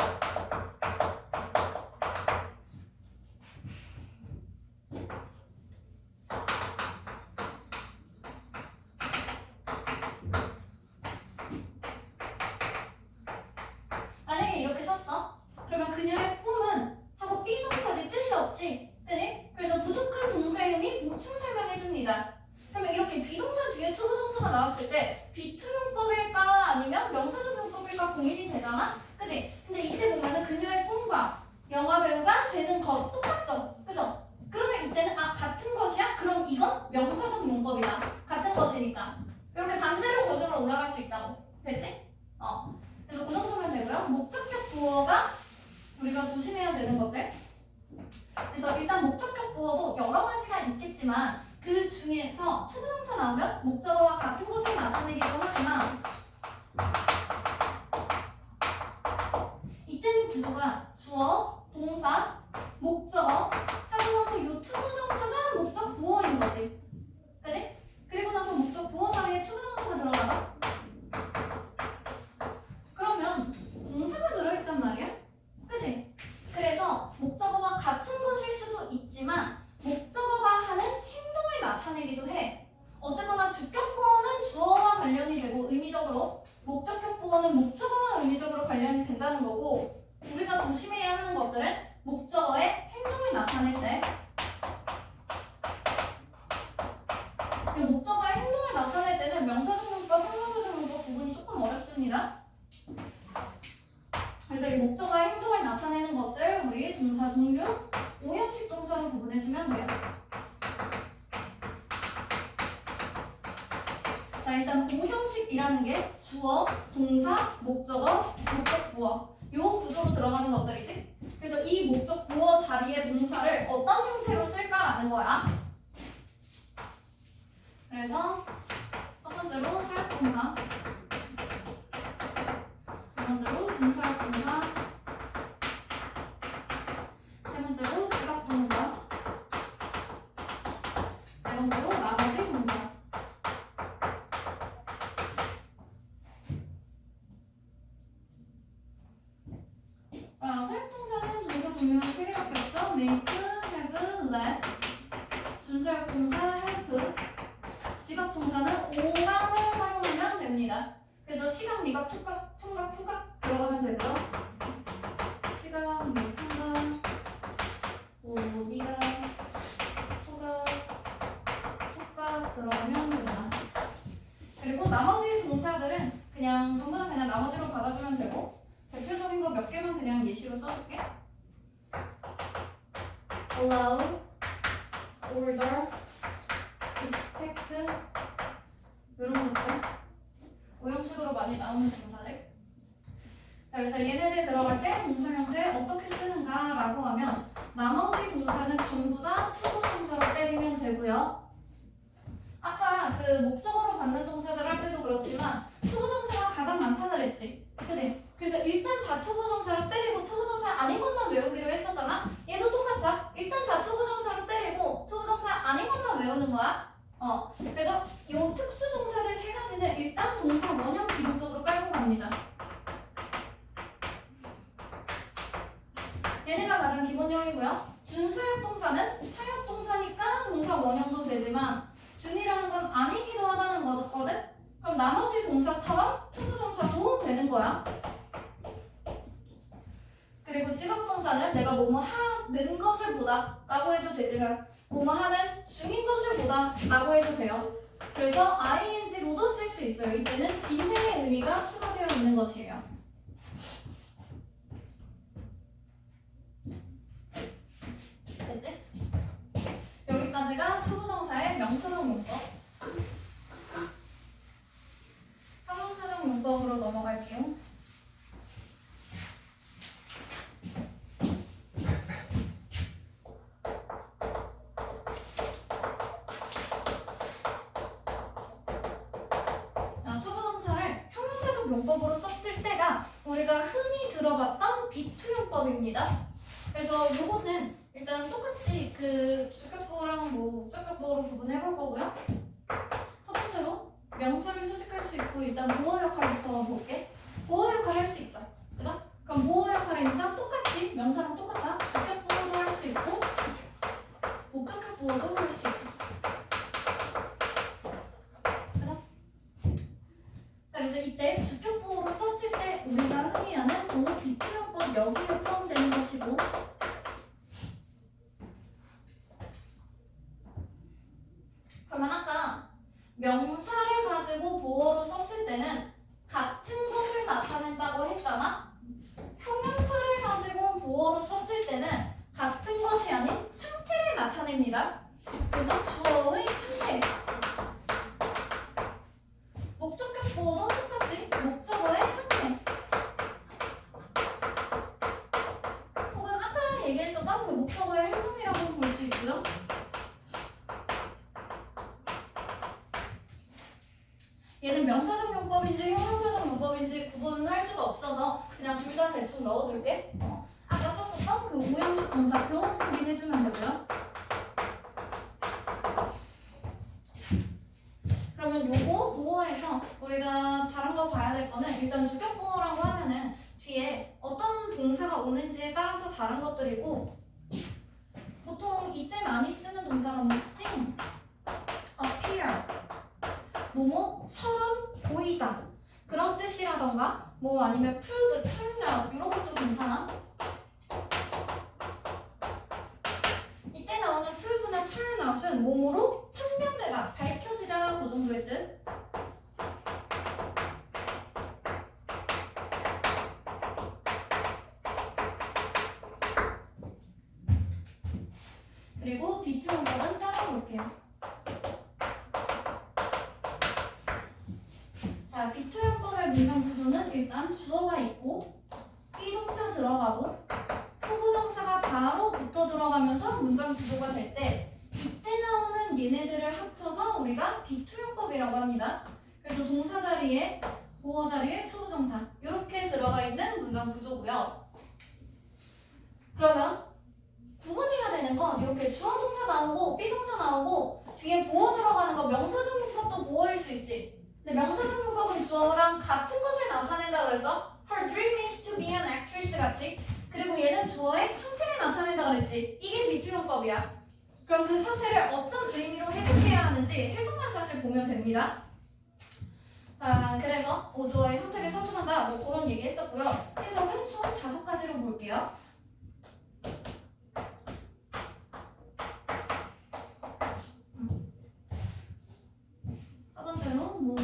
만약에 이렇게 썼어. 그러면 그녀의 꿈은 하고 비동사지 뜻이 없지. 그지? 그래서 부족한 동사의 의미 보충 설명해줍니다. 그러면 이렇게 비동사 뒤에 투부정사가 나왔을 때 비투용법일까 아니면 명사적 용법일까 고민이 되잖아? 그지? 근데 이때 보면은 그녀의 꿈과 영화 배우가 되는 것 똑같죠? 그죠? 그러면 이때는 같은 것이야? 그럼 이건 명사적 용법이다. 같은 것이니까. 이렇게 반대로 거절로 올라갈 수 있다고. 됐지? 그래서 그 정도면 되고요. 목적격 부어가 우리가 조심해야 되는 것들. 그래서 일단 목적격 부어도 여러 가지가 있겠지만 그 중에서 투부정사 나오면 목적어와 같은 것을 나타내기도 하지만 이때는 구조가 주어, 동사, 목적어 하고 나서 이 투부정사가 목적 부어인 거지. 그지? 그리고 나서 목적 부어 자리에 투부정사가 들어가서 그러면 동사가 들어있단 말이야? 그지? 그래서 목적어와 같은 것일 수도 있지만 목적어가 하는 행동을 나타내기도 해. 어쨌거나 주격 부어는 주어와 관련이 되고 의미적으로 목적격 부어는 목적어와 의미적으로 관련이 된다는 거고 우리가 조심해야 하는 것들은 목적어의 행동을 나타낼 때 목적어의 행동을 나타낼 때는 명사적 용법, 형용사적 용법 구분이 조금 어렵습니다. 그래서 이 목적어의 행동을 나타내는 것들 우리 동사 종류 5형식 동사로 구분해주면 돼요. 자, 일단 5형식이라는 게 주어, 동사, 목적어, 목적 부어 요 구조로 들어가는 것들이지. 그래서 이 목적 부어 자리에 동사를 어떤 형태로 쓸까라는 거야. 그래서 첫 번째로 사역동사, 두 번째로 준사역동사, 세 번째로 지각동사, 네 번째로 나머지 동사. 자, 사역동사는 동사 종류가 3개 바뀌었죠? make, have, let. 준사역동사 help. 지각동사는 오감을 활용하면 됩니다. 그래서 시각, 미각, 촉각, 청각, 후각 들어가면 되고요. 시각, 미각, 청각, 미각, 후각, 촉각 들어가면 됩니다. 그리고 나머지 동사들은 그냥 전부 다 그냥 나머지로 받아주면 되고 대표적인 거 몇 개만 그냥 예시로 써줄게. allow, order, expect 이런 것들 5형식으로 많이 나오는 동사들. 자, 그래서 얘네들 들어갈 때 동사 형태 어떻게 쓰는가라고 하면 나머지 동사는 전부 다 투부정사로 때리면 되고요. 아까 그 목적어로 받는 동사들 할 때도 그렇지만 투부정사가 가장 많다 그랬지. 그지? 그래서 일단 다 투부정사로 때리고 투부정사 아닌 것만 외우기로 했었잖아. 얘도 똑같아. 일단 다 투부정사로 때리고 투부정사 아닌 것만 외우는 거야. 그래서 이 특수 동사들 세 가지는 일단 동사 원형 기본적으로 깔고 갑니다. 얘네가 가장 기본형이고요. 준사역 동사는 사역 동사니까 동사 원형도 되지만 준이라는 건 아니기도 하다는 거거든. 그럼 나머지 동사처럼 투부정사도 되는 거야. 그리고 지각동사는 내가 뭐뭐 하는 것을 보다 라고 해도 되지만 뭐뭐 하는 중인 것을 보다 라고 해도 돼요. 그래서 ing로도 쓸 수 있어요. 이때는 진행의 의미가 추가되어 있는 것이에요. 됐지? 여기까지가 투부정사의 명사적 용법. 형용사적 용법으로 넘어갈게요. 용법으로 썼을 때가 우리가 흔히 들어봤던 비투용법입니다. 그래서 요거는 일단 똑같이 그 주격보호랑 목적격보호로 구분해볼 거고요. 첫 번째로 명사를 수식할 수 있고 일단 보호 역할부터 볼게. 보호 역할 할 수 있죠. 그죠? 그럼 보호 역할이니까 똑같이 명사랑 똑같아. 주격보호도 할 수 있고 목적격보호도 할 수 있죠. 그죠? 자, 그래서 이때 주격보호로 썼을 때 우리가 흔히 하는 보호 비투용법 여기에 포함되는 것이고 그러면 아까 명사를 가지고 보어로 썼을 때는 같은 것을 나타낸다고 했잖아? 형용사를 가지고 보어로 썼을 때는 같은 것이 아닌 상태를 나타냅니다. 그래서 주어의 상태. 목적격 보어도 똑같이 목적어의 상태. 혹은 아까 얘기했었던 그 목적어의 행동이라고 볼 수 있고요. 얘는 명사적 용법인지 형용사적 용법인지 구분할 수가 없어서 그냥 둘 다 대충 넣어둘게. 아까 썼었던 그 오형식 동사표 확인해주면 되고요. 그러면 요거 보어에서 우리가 다른 거 봐야 될 거는 일단 주격 보어라고 하면은 뒤에 어떤 동사가 오는지에 따라서 다른 것들이고 보통 이때 많이 쓰는 동사가 뭐 sing, appear 뭐뭐처럼 보이다 그런 뜻이라던가 뭐 아니면 prove, turn out 이런 것도 괜찮아. 이때 나오는 prove나 turn out은 뭐뭐로 판명되다, 밝혀지다 그 정도의 뜻. 그리고 비투용법은 따라 볼게요. 자, 비투용법의 문장 구조는 일단 주어가 있고 비동사 들어가고 투부정사가 바로 붙어 들어가면서 문장 구조가 될 때 이때 나오는 얘네들을 합쳐서 우리가 비투용법이라고 합니다. 그래서 동사 자리에 보어 자리에 투부정사 이렇게 들어가 있는 문장 구조고요. 그러면 구분이 해야 되는 건 이렇게 주어 동사 나오고 비동사 나오고 뒤에 보어 들어가는 거 명사적 문법도 보어일 수 있지. 근데 명사적 문법은 주어랑 같은 것을 나타낸다 그랬어. Her dream is to be an actress 같이. 그리고 얘는 주어의 상태를 나타낸다 그랬지. 이게 비투용법이야. 그럼 그 상태를 어떤 의미로 해석해야 하는지 해석만 사실 보면 됩니다. 자, 그래서 주어의 상태를 서술한다 뭐 그런 얘기 했었고요. 해석은 총 5가지로 볼게요. 첫 번째로 뭐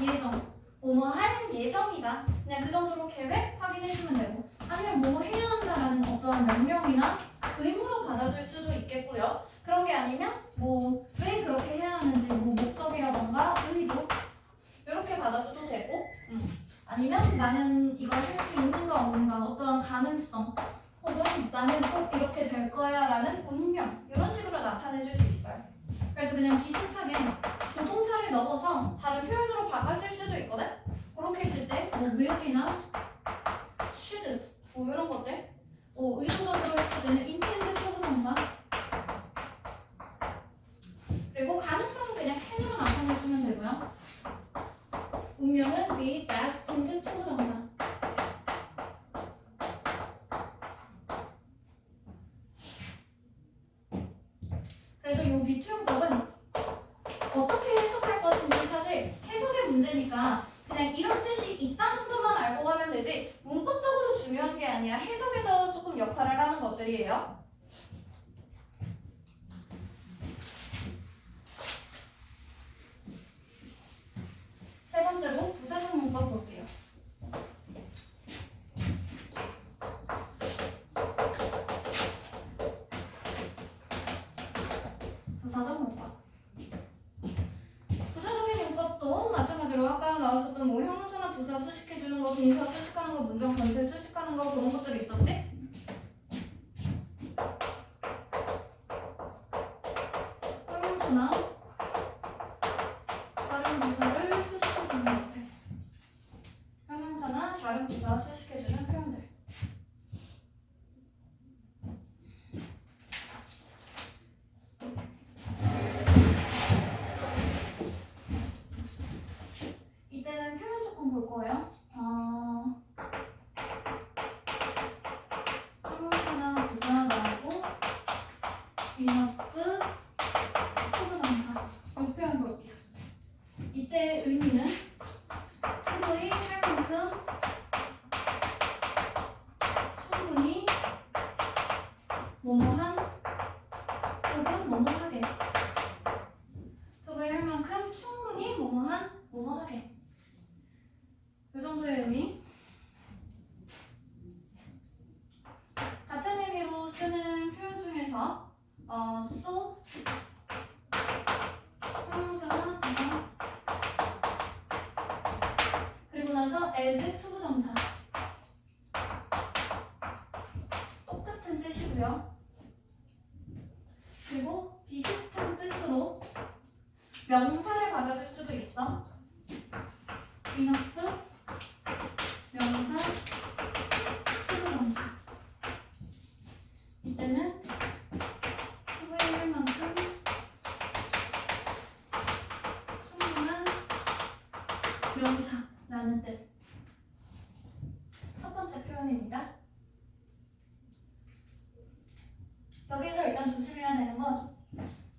예정, 뭐뭐 할 예정이다. 그냥 그 정도로 계획 확인해주면 되고 아니면 뭐 해야 한다라는 어떠한 명령이나 의무로 받아줄 수도 있겠고요. 그런 게 아니면 뭐 왜 그렇게 해야 하는지 뭐 목적이라던가 의도 이렇게 받아줘도 되고 아니면 나는 이걸 할 수 있는가 없는가 어떠한 가능성 혹은 나는 꼭 이렇게 될 거야 라는 운명 이런 식으로 나타내줄 수 있어요. 그래서 그냥 비슷하게 조동사를 넣어서 다른 표현으로 바꿨을 수도 있거든. 그렇게 했을 때 뭐 will이나 should 뭐 이런 것들 뭐 의도적으로 했을 때는 intend 투부정사 그리고 가능성은 그냥 can으로 나타내주면 되고요. 운명은 be destined 투부정사. 그래서 이 비투용법은 어떻게 해석할 것인지 사실 해석의 문제니까 그냥 이런 뜻이 있다 정도만 알고 가면 되지 문법적으로 중요한 게 아니야. 해석에서 조금 역할을 하는 것들이에요. 세 번째로 부사적 문법 볼게요. 부사적 문법. 부사적인 문법도 마찬가지로 아까 나왔었던 뭐 형용사나 부사 수식해주는 거, 동사 수식하는 거, 문장 전체 수식하는 거 그런 것들이 있었지? 형용사나 다른 부사를 수식해주는 것들. 다른 부사 수식해주는 표현들. 이때는 표현 조금 볼 거예요. 형용사나 부사 말고 인어프, 투부정사 이 표현 볼게요. 이때 의미는 투부의 할 만큼 충분히 뭐뭐한 혹은 뭐뭐하게. 투부의 할 만큼 충분히 뭐뭐한 뭐뭐하게. 이 정도의 의미. 같은 의미로 쓰는 표현 중에서 so 형용사나 부사 그리고 나서 as 투부정사 똑같은 뜻이고요. 그리고 비슷한 뜻으로 명사를 받아줄 수도 있어. enough 명사 투부정사. 이때는 투부의 할 만큼 충분한 명사라는 뜻. 첫 번째 표현입니다. 여기서 일단 조심해야 되는 건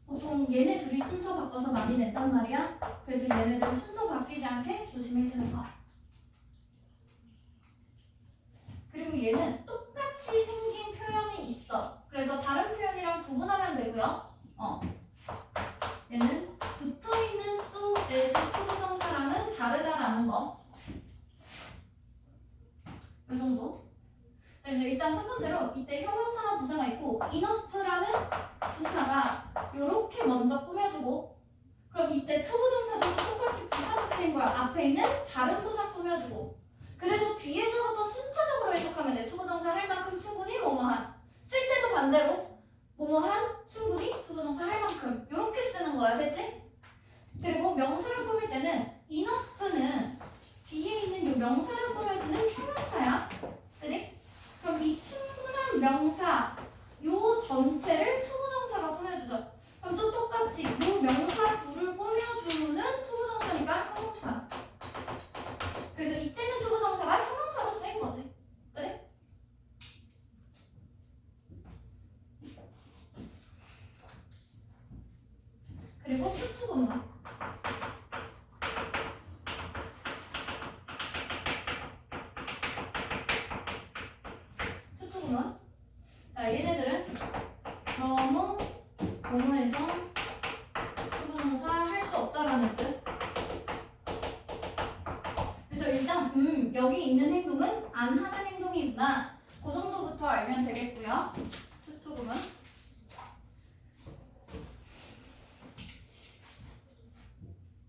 보통 얘네 둘이 순서 바꿔서 많이 냈단 말이야. 그래서 얘네들 순서 바뀌지 않게 조심해주는 거. 그리고 얘는 똑같이 생긴 표현이 있어. 그래서 다른 표현이랑 구분하면 되고요. 얘는 붙어있는 so, as, 투부정사랑은 다르다라는 거. 이 정도. 그래서 일단 첫 번째로 이때 형용사나 부사가 있고 enough라는 부사가 이렇게 먼저 꾸며주고, 그럼 이때 투부정사도 똑같이 부사로 쓰인 거야. 앞에 있는 다른 부사 꾸며주고. 그래서 뒤에서부터 순차적으로 해석하면 돼. 투부정사 할 만큼 충분히 뭐뭐한. 쓸 때도 반대로 뭐뭐한 충분히 투부정사 할 만큼 이렇게 쓰는 거야. 됐지? 그리고 명사를 꾸밀 때는 enough는 뒤에 있는 이 명사를 꾸며주는 형용사야. 그지? 그럼 이 충분한 명사 요 전체를 투부정사가 꾸며주죠. 그럼 또 똑같이 요 명사 둘을 꾸며주는 투부정사니까 형용사. 그래서 이때는 투부정사가 형용사로 쓰인 거지. 그지? 그리고 투투구문. 투투구문. 자, 얘네들은 너무 뭐뭐해서 투부정사 할 수 없다라는 뜻. 그래서 일단 여기 있는 행동은 안 하는 행동이구나. 그 정도부터 알면 되겠고요. 투투구문.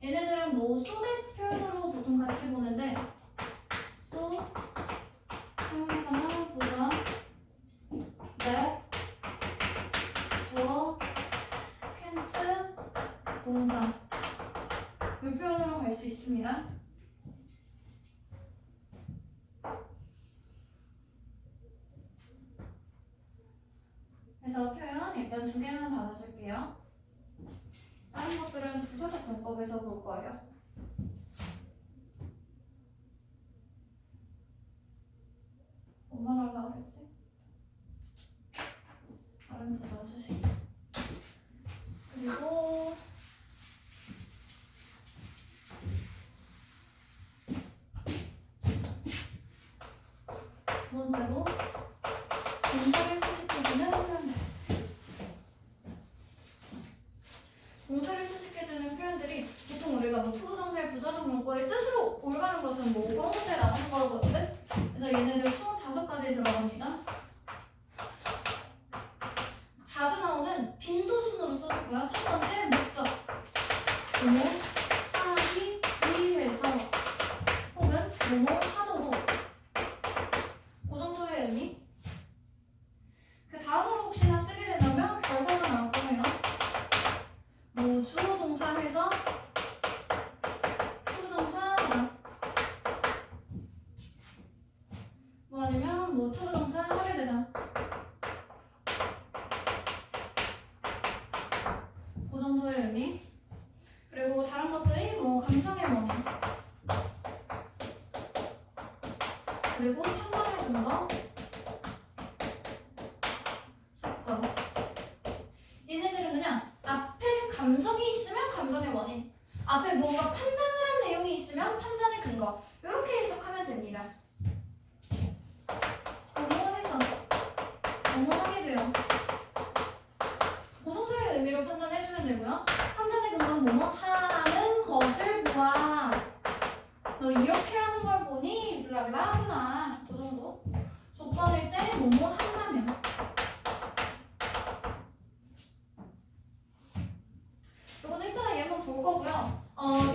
얘네들은 뭐 so that 표현으로 보통 같이 보는데 so 형용사나 부사 that 주어 can't 동사 이 표현으로 갈 수 있습니다. 그래서 표현 일단 2개만 받아줄게요. 다른 것들은 부사적 문법에서 볼 거예요. 뭐 말하려고 그랬지? 다른 부사 수식. 그리고 두 번째로 동사를 수식해주는 표현들. 동사를 수식해주는 표현들이 보통 우리가 뭐 투부정사의 부사적 용법의 뜻으로 올바른 것은 뭐 그런 것들이 나오는 거거든. 그래서 얘네들 총 5가지 들어갑니다. 자주 나오는 빈도순으로 써주고요. 첫 번째 목적. 뭐뭐 하기 위해서 혹은 뭐뭐 하도록. 그 정도의 의미. 그 다음으로 혹시나 쓰게 된다면 결과가 나올 거예요. 뭐 주어 동사 해서 투부정사 그리고 판단의 근거. 잠깐. 얘네들은 그냥 앞에 감정이 있으면 감정의 원인, 앞에 뭔가 판단을 한 내용이 있으면 판단의 근거. 이렇게 해석하면 됩니다. 공부해서 넘어가게 돼요. 그 정도의 의미로 판단해주면 되고요. 판단의 근거는 뭐뭐 하는 것을 보아. 너 이렇게 하는 걸 보니 블라블라 하구나. 그 정도. 조건일 때 뭐뭐 한다면. 이거는 이따가 얘 한번 볼 거고요.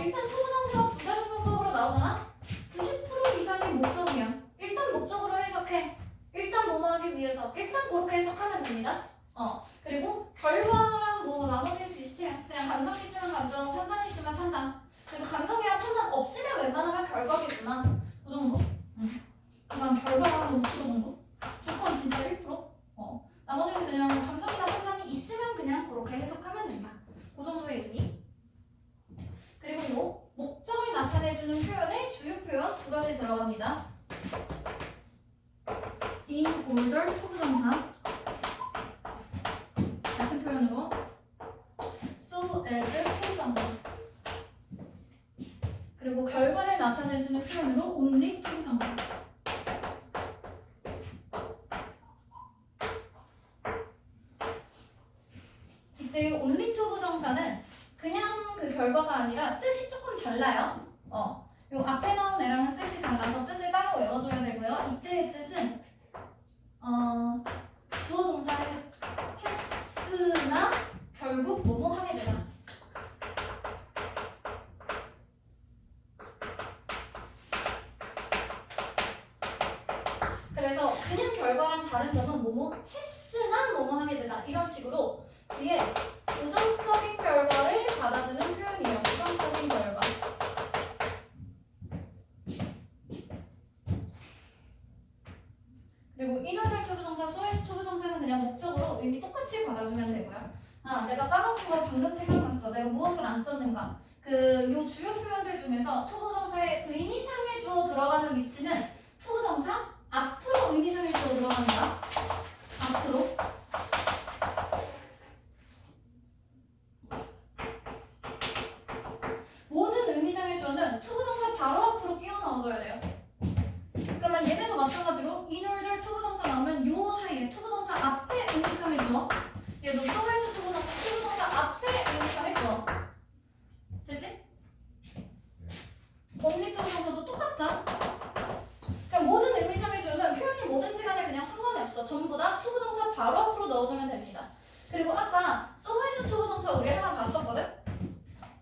일단 투부정사가 부사적용법으로 나오잖아. 90% 이상이 목적이야. 일단 목적으로 해석해. 일단 뭐뭐 하기 위해서. 일단 그렇게 해석하면 됩니다. 그리고 결과랑 뭐 나머지는 비슷해요. 그냥 감정 있으면 감정, 판단 있으면 판단. 그래서 감정이랑 판단 없으면 웬만하면 결과겠구나. 그 정도? 그냥 결과가 한 5% 정도? 조건 진짜 1%? 나머지는 그냥 감정이나 판단이 있으면 그냥 그렇게 해석하면 된다. 그 정도의 의미. 그리고 요 목적을 나타내주는 표현에 주요 표현 두 가지 들어갑니다. in order 투부정사 같은 표현으로 so as 투부정사, 그리고 결과를 나타내주는 표현으로 only 투부정사. 이때 only 투부정사는 그냥 그 결과가 아니라 뜻이 조금 달라요. 요 앞에 나온 애랑은 뜻이 달라서 뜻을 따로 외워줘야 되고요. 이때의 뜻은 주어 동사의 했으나 결국 뭐뭐 하게 되다. 그래서 그냥 결과랑 다른 점은 뭐뭐 했으나 뭐뭐 하게 되다. 이런 식으로 뒤에 부정적인 결과를 받아주는 표현이에요. 부정적인 결과. 그리고 인어들 투부정사, 소에스 투부정사는 그냥 목적으로 의미 똑같이 받아주면 되고요. 내가 까먹은 거 방금 생각났어. 내가 무엇을 안 썼는가. 요 주요 표현들 중에서 투부정사의 의미상의 주어 들어가는 위치는 투부정사 앞으로 의미상의 주어 들어간다. 앞으로. 모든 의미상의 주어는 투부정사 바로 앞으로 끼워 넣어줘야 돼요. 그러면 얘네도 마찬가지로 in order 투부정사 나오면 요 사이에 투부정사 앞에 의미상의 주어, 얘도 so에서 투부정사 앞에 의미상의 주어. 되지? only 투부정사도 똑같다. 그러니까 모든 의미상의 주어는 표현이 뭐든지 간에 그냥 상관이 없어. 전부 다 투부정사 바로 앞으로 넣어주면 됩니다. 그리고 아까 so에서 투부정사 우리 하나 봤었거든?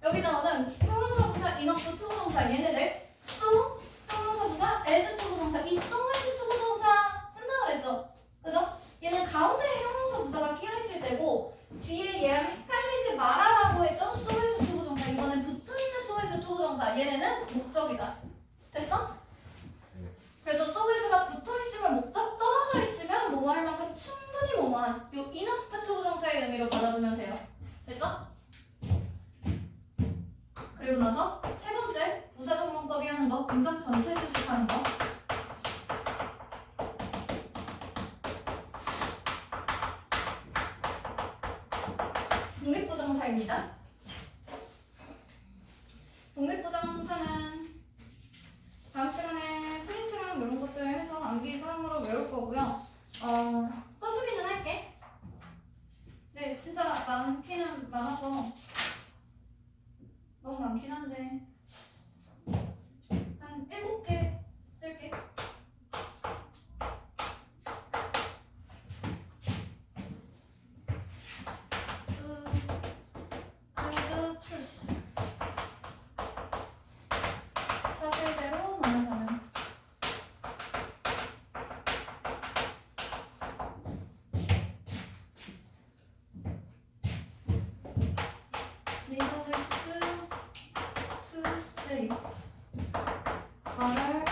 여기 나오는 형용사 부사, 인어프 투부정사 얘네들 so, 형용사 부사, as 투부정사 이 so, as 투부정사 쓴다 그랬죠? 그죠? 얘는 가운데에 형용사 부사가 끼어있을 때고 뒤에 얘랑 헷갈리지 말아라고 했던 so, as 투부정사 이번엔 붙어있는 so, as 투부정사 얘네는 목적이다. 됐어? 그래서 so, as가 붙어있으면 목적, 떨어져 있으면 뭐뭐 할 만큼 충분히 뭐뭐한 요 enough 투부정사의 의미로 받아주면 돼요. 됐죠? 그리고 나서 세 번째 부사적용법이 하는 거, 문장 전체 수식하는 거. 독립부정사입니다. 독립부정사는 다음 시간에 프린트랑 이런 것들 해서 암기 사항으로 외울 거고요. 써주기는 할게. 네, 진짜 많기는 많아서 너무 많긴 한데 한 7개 쓸게. The truth. 사실대로 말하자면 needless to say 말할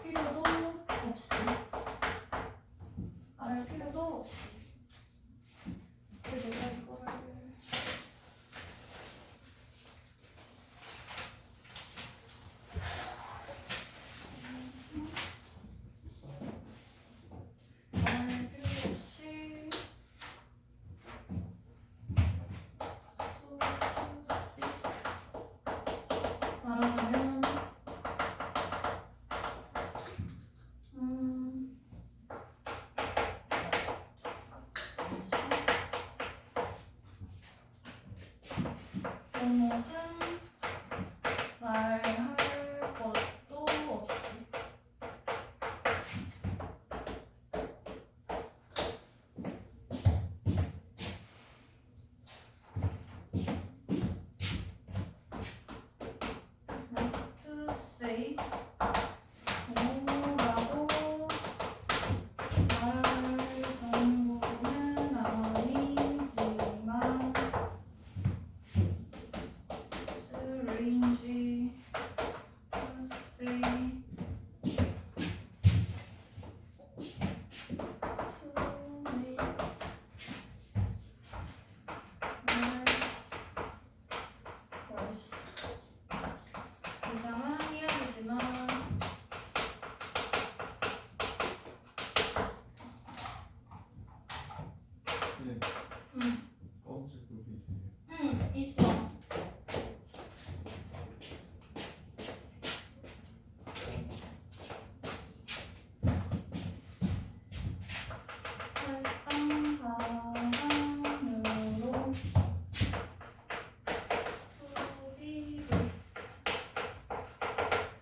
필요도 없이 말할 필요도 없이. 그래서 내가 이거를 봄옷은 말할 것도 없이. Not to say 뭐라고 말할 정도는 아니지만 strange to say 이상한 이야기지만 네. 응, 검은색 그룹이 있어요. 응, 있어. 설상가상으로 투비를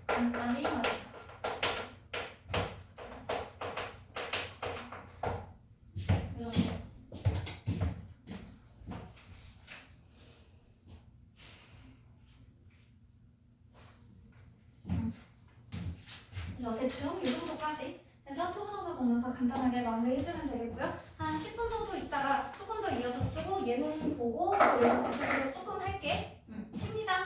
간단히 말해서 이런 거. 그래서 대충 이 정도까지 해서 투부정사 동명사 간단하게 마무리해주면 되겠고요. 한 10분 정도 있다가 조금 더 이어서 쓰고 예문 보고 그리고 구조도 조금 할게.